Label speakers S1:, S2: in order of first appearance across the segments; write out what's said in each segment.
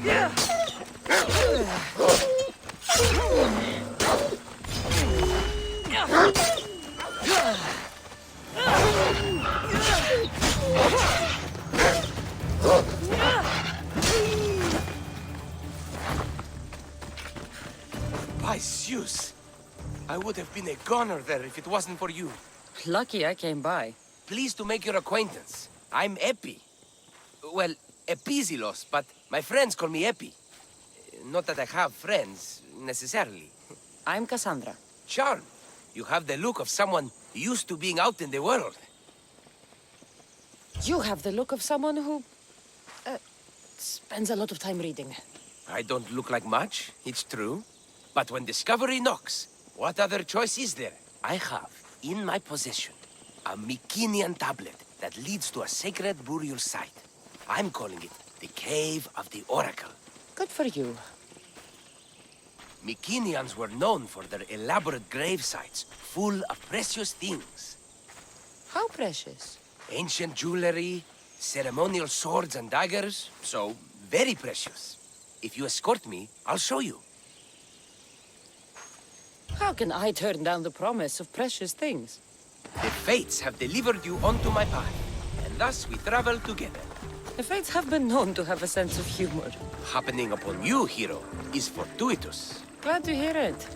S1: By Zeus! I would have been a goner there if it wasn't for you.
S2: Lucky I came by.
S1: Pleased to make your acquaintance. I'm Epi. Well, Epizilos, but my friends call me Epi. Not that I have friends, necessarily.
S2: I'm Cassandra.
S1: Charmed. You have the look of someone used to being out in the world.
S2: You have the look of someone who... spends a lot of time reading.
S1: I don't look like much, it's true. But when discovery knocks, what other choice is there? I have, in my possession, a Mycenaean tablet that leads to a sacred burial site. I'm calling it the Cave of the Oracle.
S2: Good for you.
S1: Mycenaeans were known for their elaborate grave sites, full of precious things.
S2: How precious?
S1: Ancient jewelry, ceremonial swords and daggers, so very precious. If you escort me, I'll show you.
S2: How can I turn down the promise of precious things?
S1: The fates have delivered you onto my path, and thus we travel together.
S2: The fates have been known to have a sense of humor.
S1: Happening upon you, hero, is fortuitous.
S2: Glad to hear it.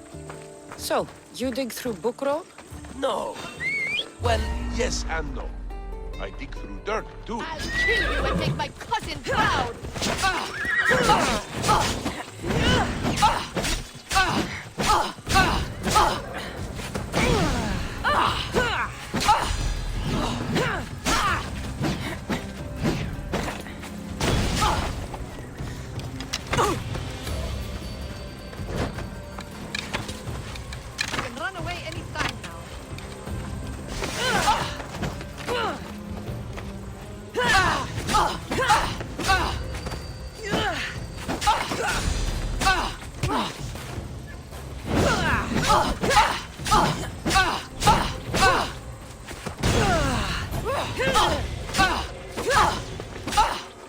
S2: So, you dig through book roll?
S1: No. Well, yes and no. I dig through dirt, too.
S3: I'll kill you and make my cousin proud! You can run away any time now.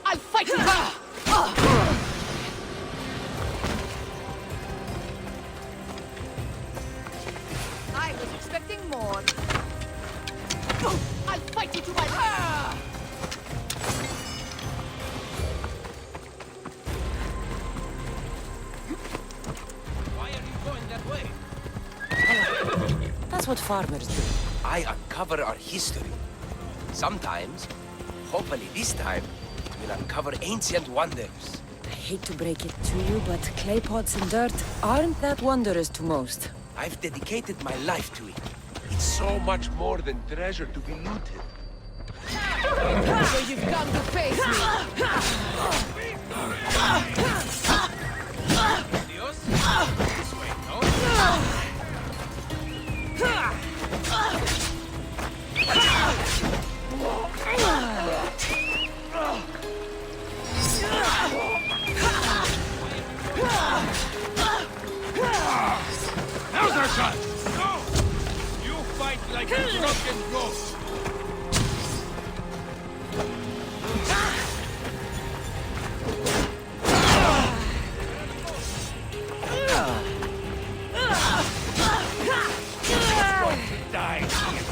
S3: I'll fight you! I was expecting more. I'll fight you to my...
S1: Why are you going that way?
S2: That's what farmers do.
S1: I uncover our history. Sometimes, hopefully this time, we'll uncover ancient wonders.
S2: I hate to break it to you, but clay pots and dirt aren't that wondrous to most.
S1: I've dedicated my life to it. It's so much more than treasure to be looted.
S3: So you've come to face me!
S1: Dios? This way, no?
S4: Now's our shot! Go! You fight like a drunken ghost! Die, coward!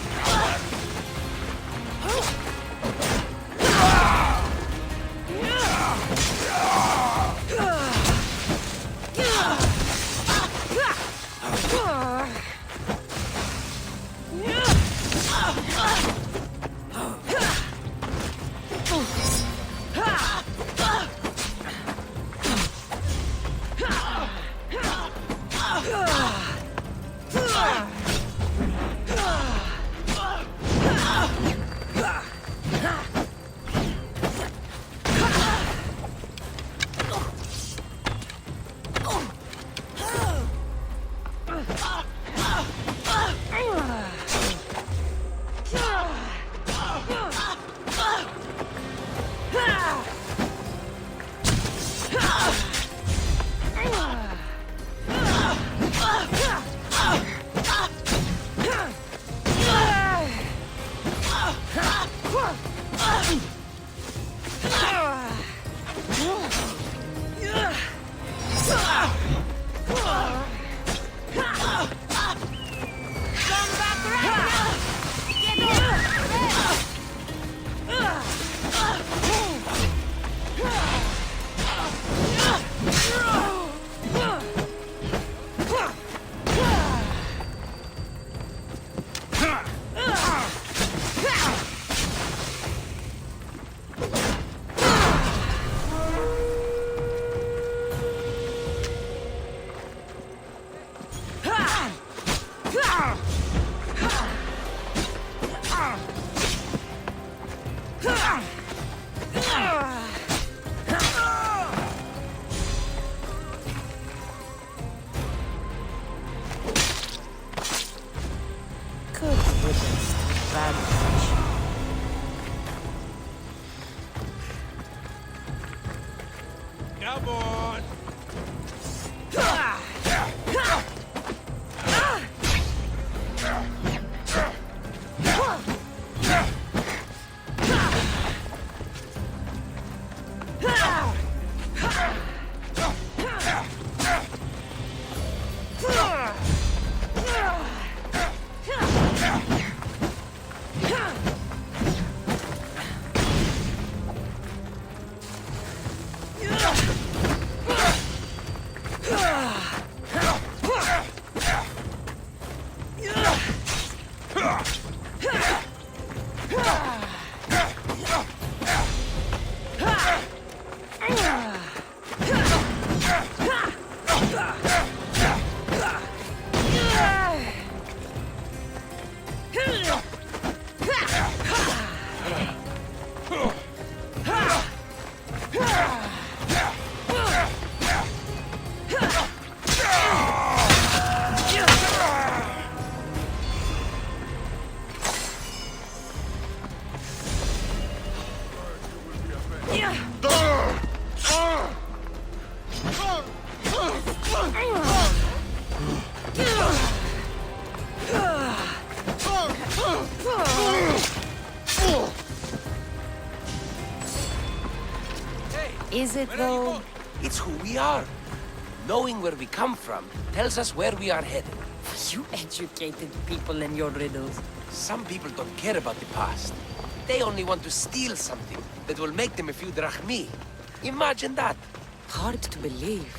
S4: Come on!
S2: Is it though?
S1: It's who we are. Knowing where we come from tells us where we are headed.
S2: You educated people in your riddles.
S1: Some people don't care about the past. They only want to steal something that will make them a few drachmi. Imagine that.
S2: Hard to believe.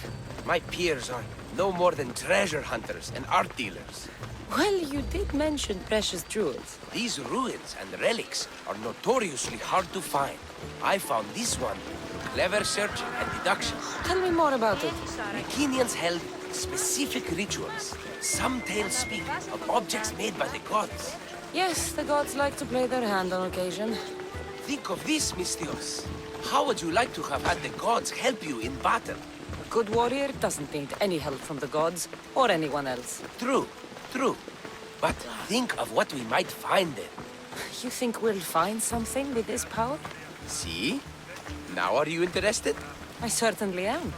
S1: My peers are no more than treasure hunters and art dealers.
S2: Well, you did mention precious jewels.
S1: These ruins and relics are notoriously hard to find. I found this one through clever search and deduction.
S2: Tell me more about it.
S1: Mycenaeans held specific rituals. Some tales speak of objects made by the gods.
S2: Yes, the gods like to play their hand on occasion.
S1: Think of this, Mystios. How would you like to have had the gods help you in battle?
S2: A good warrior doesn't need any help from the gods, or anyone else.
S1: True, true. But think of what we might find there.
S2: You think we'll find something with this power?
S1: See? Now are you interested?
S2: I certainly am.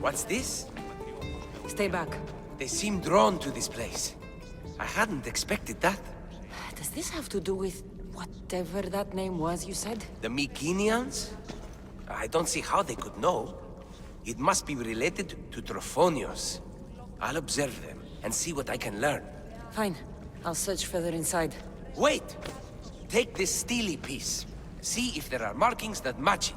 S1: What's this?
S2: Stay back.
S1: They seem drawn to this place. I hadn't expected that.
S2: Does this have to do with whatever that name was you said?
S1: The Mycenaeans? I don't see how they could know. It must be related to Trophonios. I'll observe them and see what I can learn.
S2: Fine. I'll search further inside.
S1: Wait! Take this steely piece. See if there are markings that match it.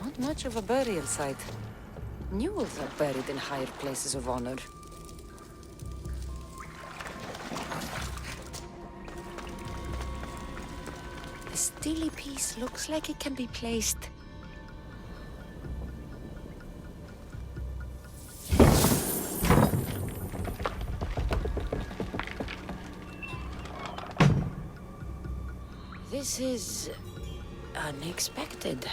S2: Not much of a burial site. Mules are buried in higher places of honor. The steely piece looks like it can be placed. This is unexpected.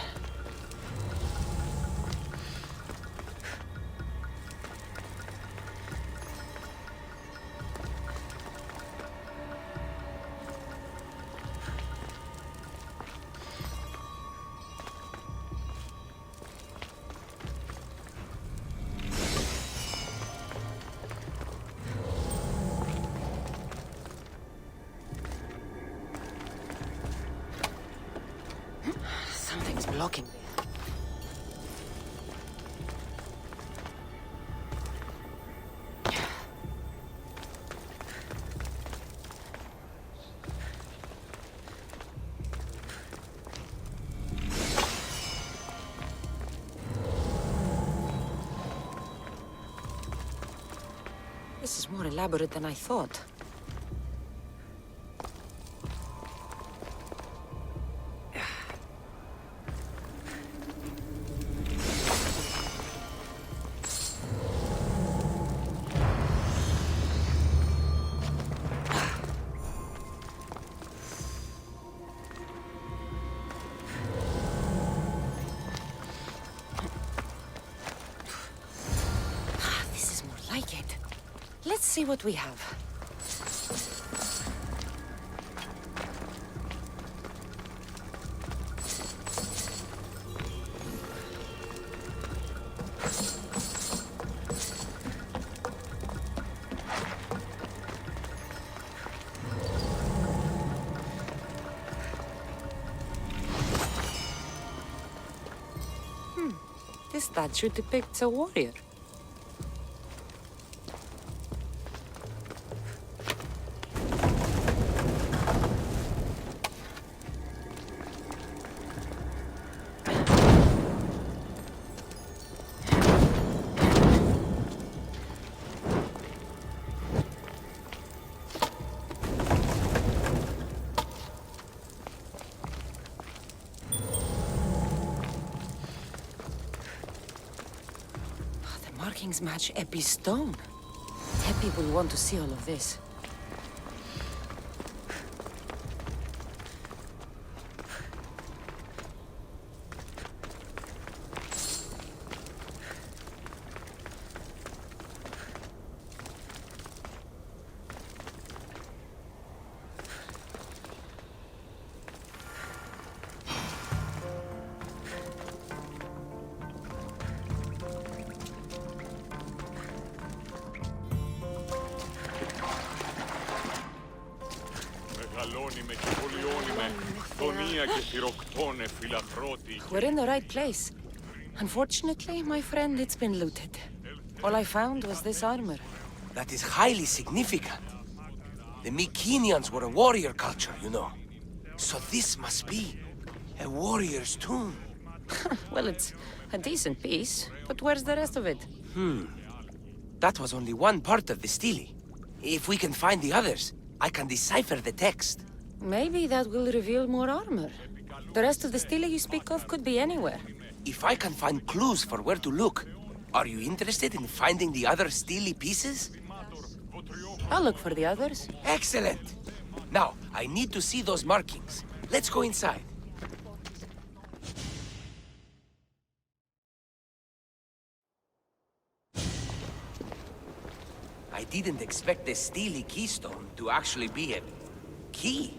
S2: Something's blocking me. This is more elaborate than I thought. see what we have. This statue depicts a warrior. Markings match Epi's stone. Epi will want to see all of this. We're in the right place. Unfortunately, my friend, it's been looted. All I found was this armor.
S1: That is highly significant. The Mycenaeans were a warrior culture, you know. So this must be a warrior's tomb.
S2: Well, it's a decent piece, but where's the rest of it?
S1: That was only one part of the stele. If we can find the others, I can decipher the text.
S2: Maybe that will reveal more armor. The rest of the stele you speak of could be anywhere.
S1: If I can find clues for where to look, are you interested in finding the other stele pieces?
S2: I'll look for the others.
S1: Excellent! Now, I need to see those markings. Let's go inside. I didn't expect the stele keystone to actually be a key.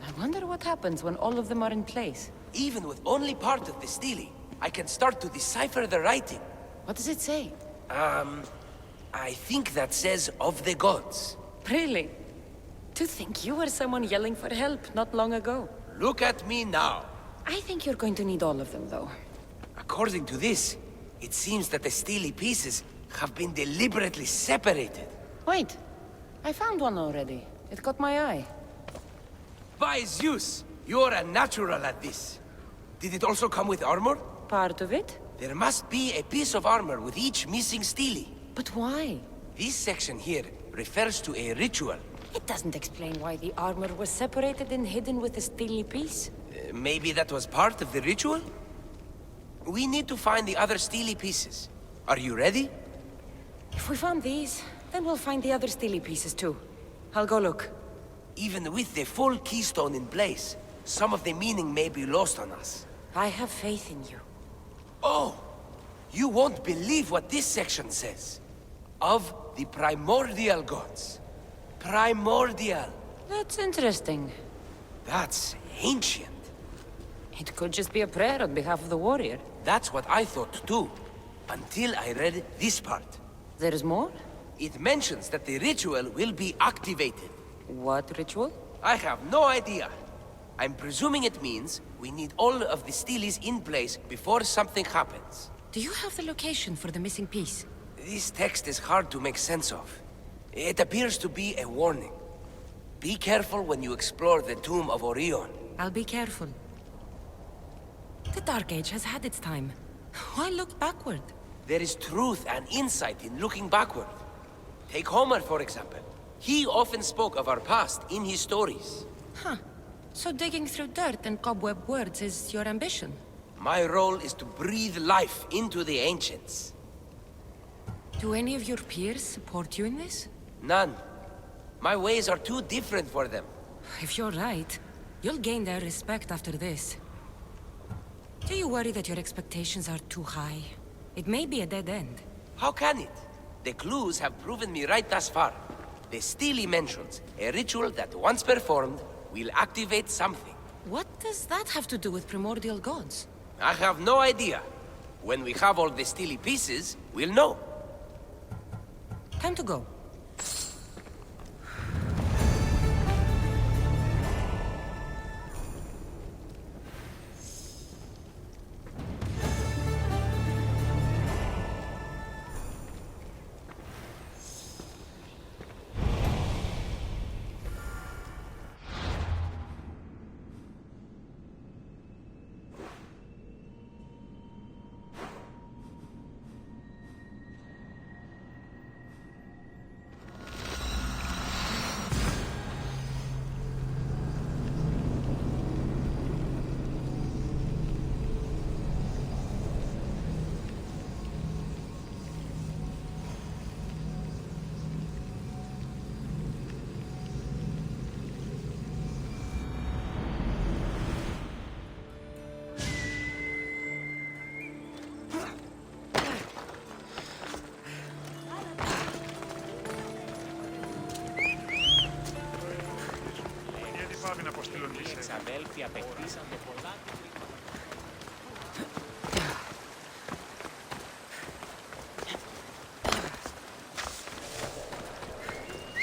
S2: I wonder what happens when all of them are in place.
S1: Even with only part of the stele, I can start to decipher the writing.
S2: What does it say?
S1: I think that says of the gods.
S2: Really? To think you were someone yelling for help not long ago.
S1: Look at me now.
S2: I think you're going to need all of them, though.
S1: According to this, it seems that the stele pieces have been deliberately separated.
S2: Wait, I found one already. It caught my eye.
S1: By Zeus, you're a natural at this. Did it also come with armor?
S2: Part of it?
S1: There must be a piece of armor with each missing stele.
S2: But why?
S1: This section here refers to a ritual.
S2: It doesn't explain why the armor was separated and hidden with a stele piece.
S1: Maybe that was part of the ritual? We need to find the other stele pieces. Are you ready?
S2: If we found these, then we'll find the other stele pieces too. I'll go look.
S1: Even with the full keystone in place, some of the meaning may be lost on us.
S2: I have faith in you.
S1: Oh! You won't believe what this section says. Of the primordial gods. Primordial.
S2: That's interesting.
S1: That's ancient.
S2: It could just be a prayer on behalf of the warrior.
S1: That's what I thought too. Until I read this part.
S2: There's more?
S1: It mentions that the ritual will be activated.
S2: What ritual?
S1: I have no idea. I'm presuming it means we need all of the steles in place before something happens.
S2: Do you have the location for the missing piece?
S1: This text is hard to make sense of. It appears to be a warning. Be careful when you explore the tomb of Orion.
S2: I'll be careful. The Dark Age has had its time. Why look backward?
S1: There is truth and insight in looking backward. Take Homer, for example. He often spoke of our past in his stories.
S2: Huh. So digging through dirt and cobweb words is your ambition?
S1: My role is to breathe life into the ancients.
S2: Do any of your peers support you in this?
S1: None. My ways are too different for them.
S2: If you're right, you'll gain their respect after this. Do you worry that your expectations are too high? It may be a dead end.
S1: How can it? The clues have proven me right thus far. The stele mentions a ritual that once performed will activate something.
S2: What does that have to do with primordial gods?
S1: I have no idea. When we have all the stele pieces, we'll know.
S2: Time to go.
S5: Πάμε να αποστείλω τη σειρά.
S6: Εξαδέλφοι απεκτήσανται πολλά.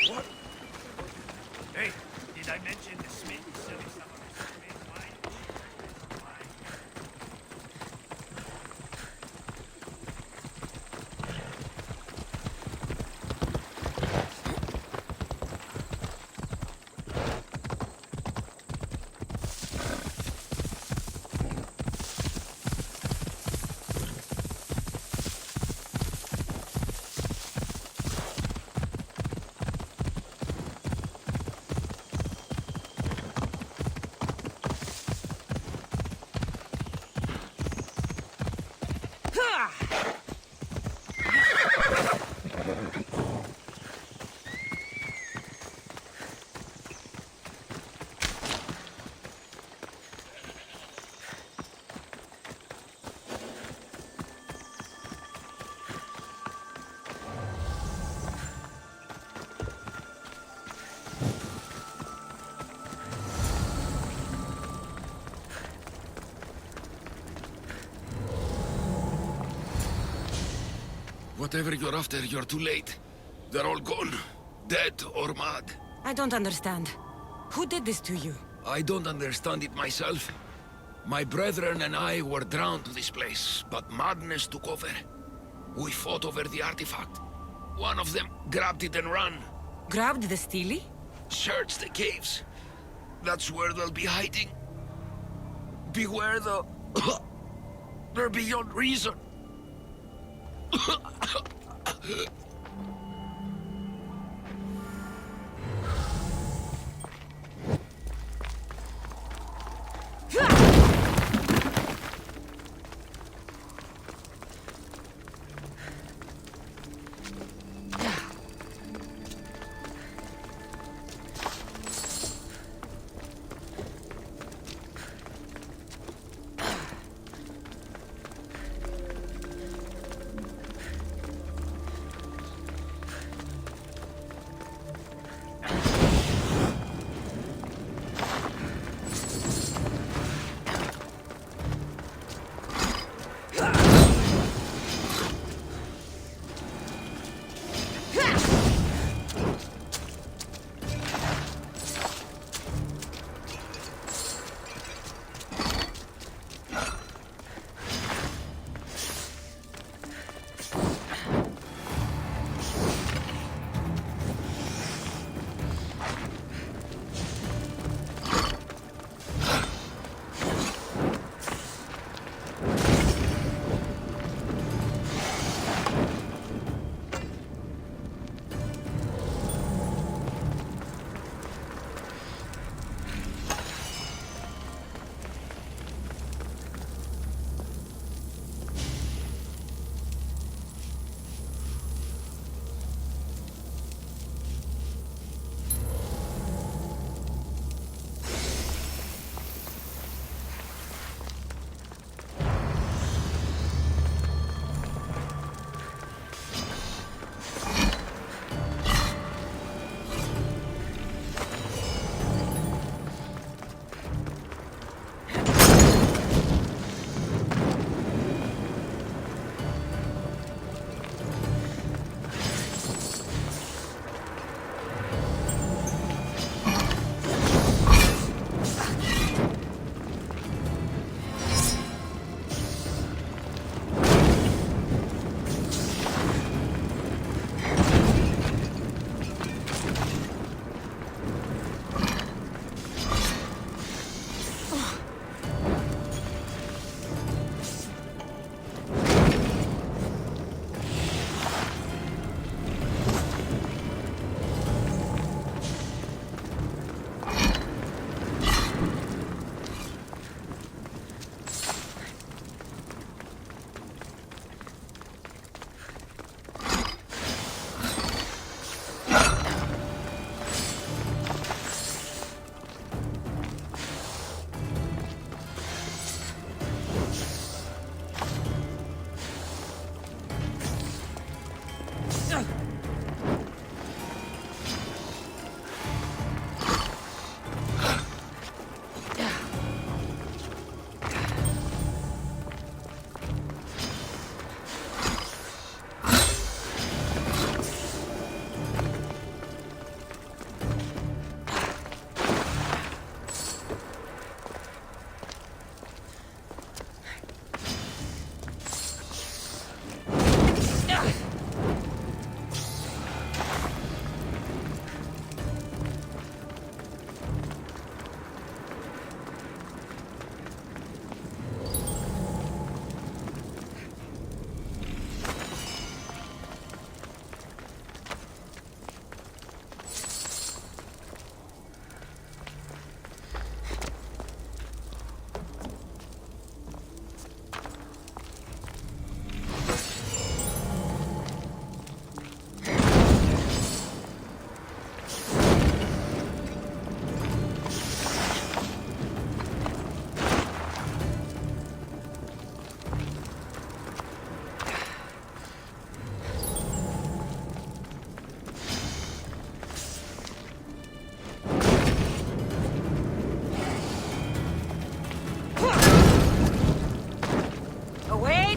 S5: What? Hey, did I mention the Smith is selling some of his Smith wine?
S4: Whatever you're after, you're too late. They're all gone. Dead or mad.
S2: I don't understand. Who did this to you?
S4: I don't understand it myself. My brethren and I were drawn to this place, but madness took over. We fought over the artifact. One of them grabbed it and ran.
S2: Grabbed the stele?
S4: Search the caves. That's where they'll be hiding. Beware the... They're beyond reason.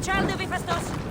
S2: child of Hephaestus!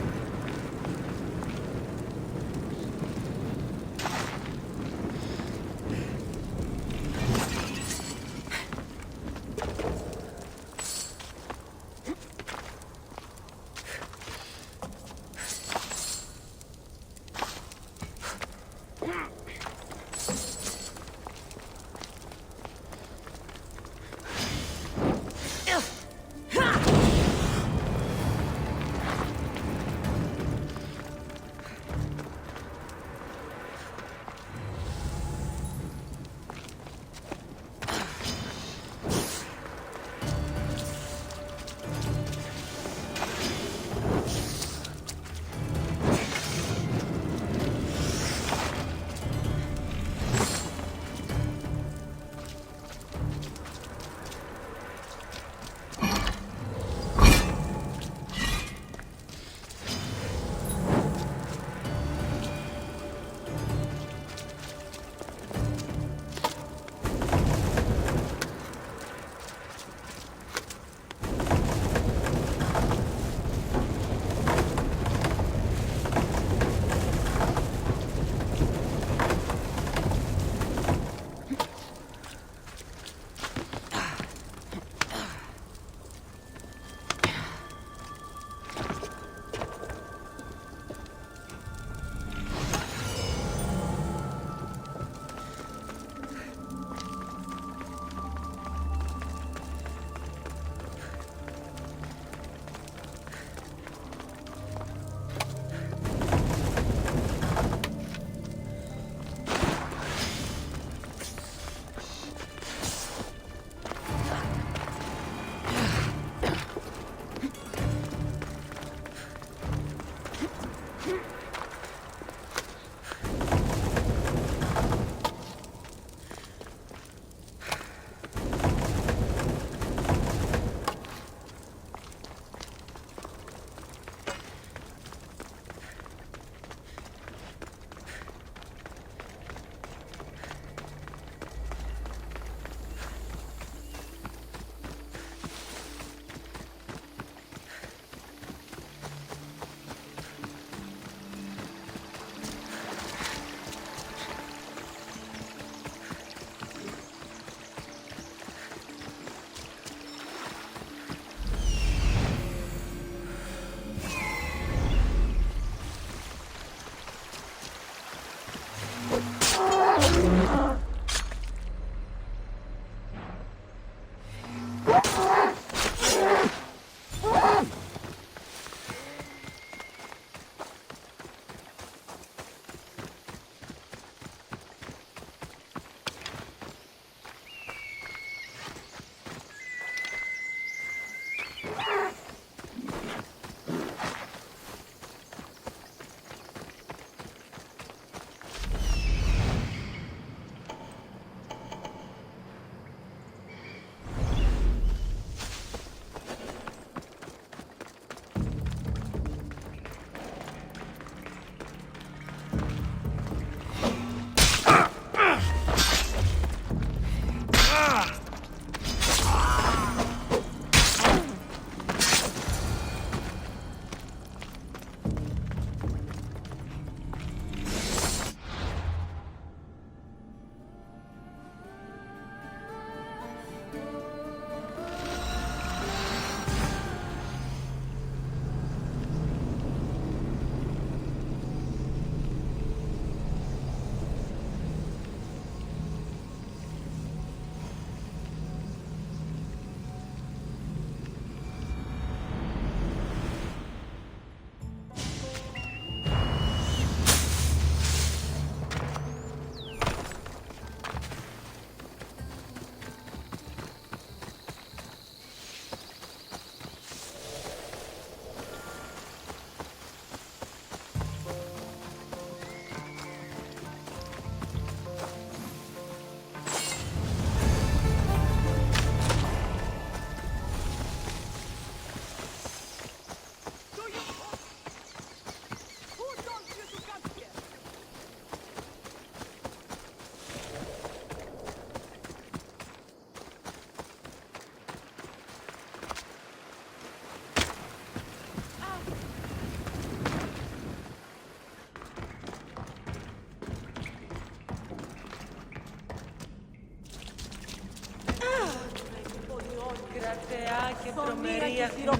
S3: θεά και τρομερή Αθηνά.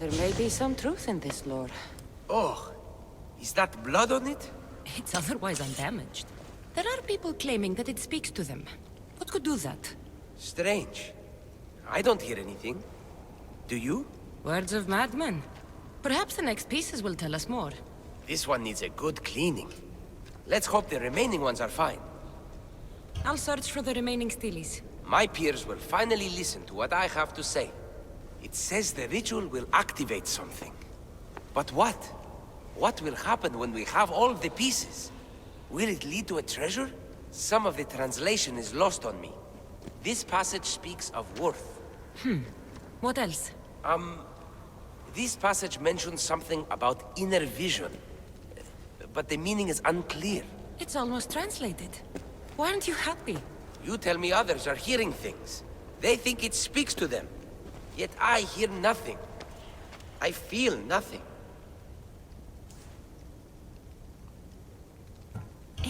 S2: There may be some truth in this lore.
S1: Oh, is that blood on it?
S2: It's otherwise undamaged. There are people claiming that it speaks to them. What could do that?
S1: Strange. I don't hear anything. Do you?
S2: Words of madmen. Perhaps the next pieces will tell us more.
S1: This one needs a good cleaning. Let's hope the remaining ones are fine.
S2: I'll search for the remaining steelies.
S1: My peers will finally listen to what I have to say. It says the ritual will activate something. But what? What will happen when we have all the pieces? Will it lead to a treasure? Some of the translation is lost on me. This passage speaks of worth.
S2: What else?
S1: This passage mentions something about inner vision. But the meaning is unclear.
S2: It's almost translated. Why aren't you happy?
S1: You tell me others are hearing things. They think it speaks to them. Yet I hear nothing. I feel nothing.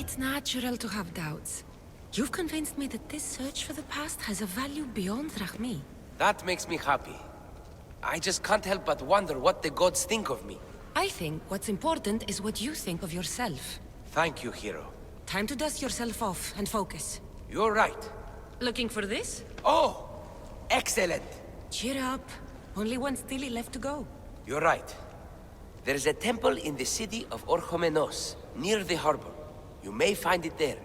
S2: It's natural to have doubts. You've convinced me that this search for the past has a value beyond Drachmi.
S1: That makes me happy. I just can't help but wonder what the gods think of me.
S2: I think what's important is what you think of yourself.
S1: Thank you, hero.
S2: Time to dust yourself off and focus.
S1: You're right.
S2: Looking for this?
S1: Oh! Excellent!
S2: Cheer up. Only one steely left to go.
S1: You're right. There's a temple in the city of Orchomenos, near the harbor. You may find it there.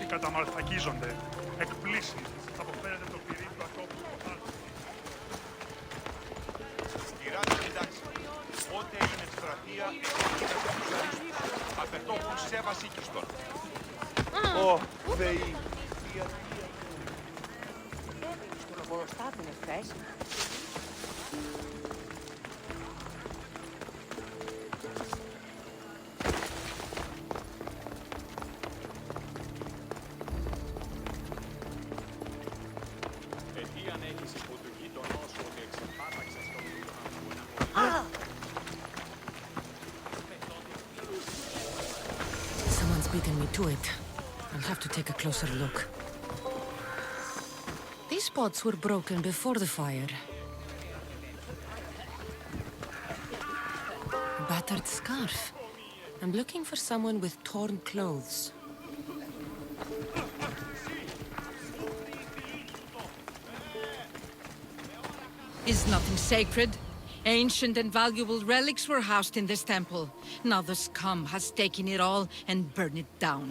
S5: Καταμαλθακίζονται. Εκπλήσει. Αποφέρεται το πυρί του ατόπου στο θάλαμο.
S7: Κυράτες, εντάξει. Ό,τι έγινε στη στρατεία, απαιτώχουν σε βασίκιστον. Ω, Θεοί.
S3: Στον αποδοστάτην εχθές.
S2: Someone's beaten me to it. I'll have to take a closer look. These pots were broken before the fire. A battered scarf. I'm looking for someone with torn clothes.
S8: Is nothing sacred? Ancient and valuable relics were housed in this temple. Now the scum has taken it all and burned it down.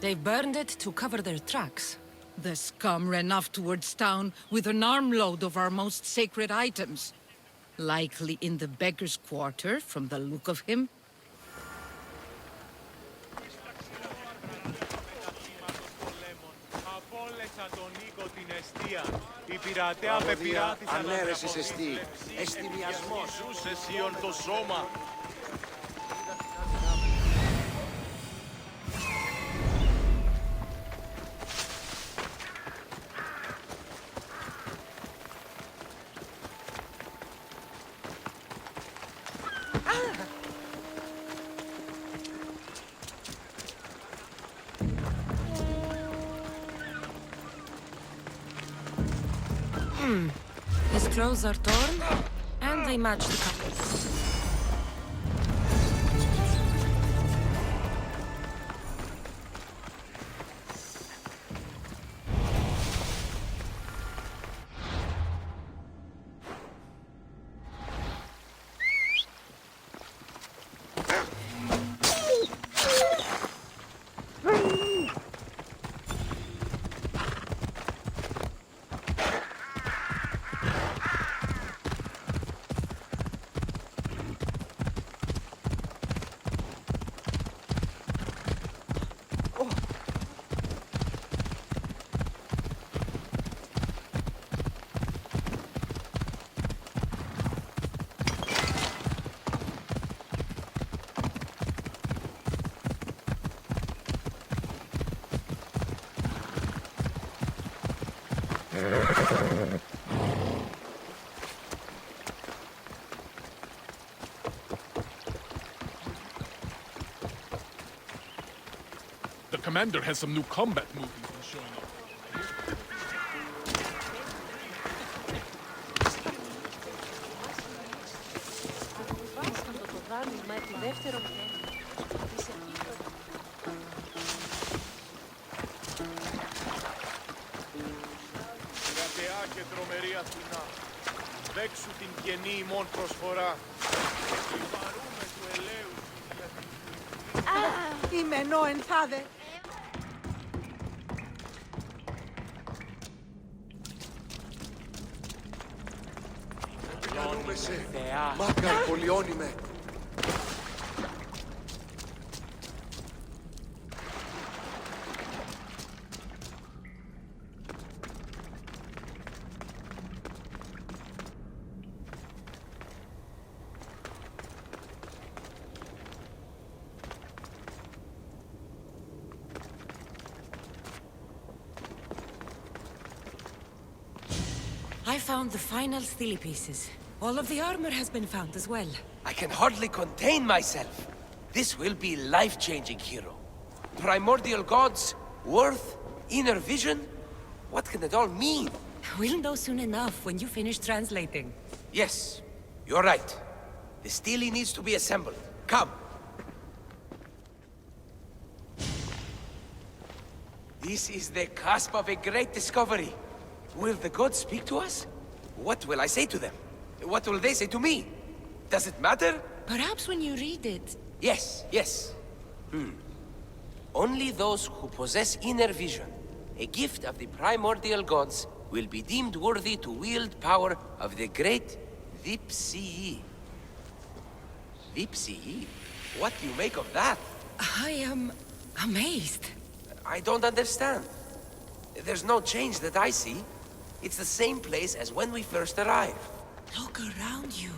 S2: They burned it to cover their tracks.
S8: The scum ran off towards town with an armload of our most sacred items. Likely in the beggar's quarter, from the look of him.
S7: Η πειρατέα πεπειράτησαν ανέρεσης εστί. Εστιμιασμός. Ζούσε σιον το σώμα.
S2: His clothes are torn, and they match the color.
S9: The commander has some new combat moves he's been showing off.
S7: Κρατεά και τρομερή Αθηνά, δέξου την καινή ημών προσφορά. Συμπαρούμε του ελέου σου για την
S3: Ημενό ενθάδε.
S1: Επικαλούμε σε,
S6: Θεά.
S1: Μάκαρ πολιώνυμε.
S2: I found the final steely pieces. All of the armor has been found as well.
S1: I can hardly contain myself. This will be life-changing, hero. Primordial gods, worth, inner vision. What can it all mean?
S2: We'll know soon enough when you finish translating.
S1: Yes, you're right. The stele needs to be assembled. Come. This is the cusp of a great discovery. Will the gods speak to us? What will I say to them? What will they say to me? Does it matter?
S2: Perhaps when you read it.
S1: Yes. Only those who possess inner vision, a gift of the primordial gods, will be deemed worthy to wield power of the great Vipsii. Vipsii? What do you make of that?
S2: I am amazed.
S1: I don't understand. There's no change that I see. It's the same place as when we first arrived.
S2: Look around you.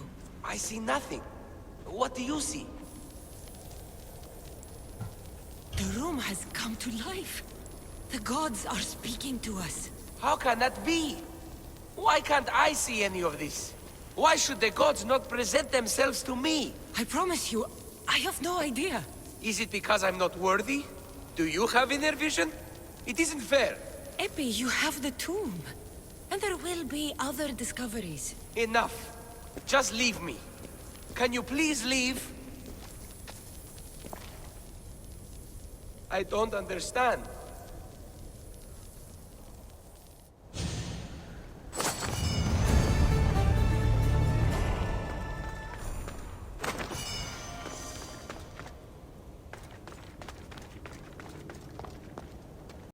S1: I see nothing. What do you see?
S2: The room has come to life. The gods are speaking to us.
S1: How can that be? Why can't I see any of this? Why should the gods not present themselves to me?
S2: I promise you, I have no idea.
S1: Is it because I'm not worthy? Do you have inner vision? It isn't fair.
S2: Epi, you have the tomb. And there will be other discoveries.
S1: Enough. Just leave me. Can you please leave? I don't understand.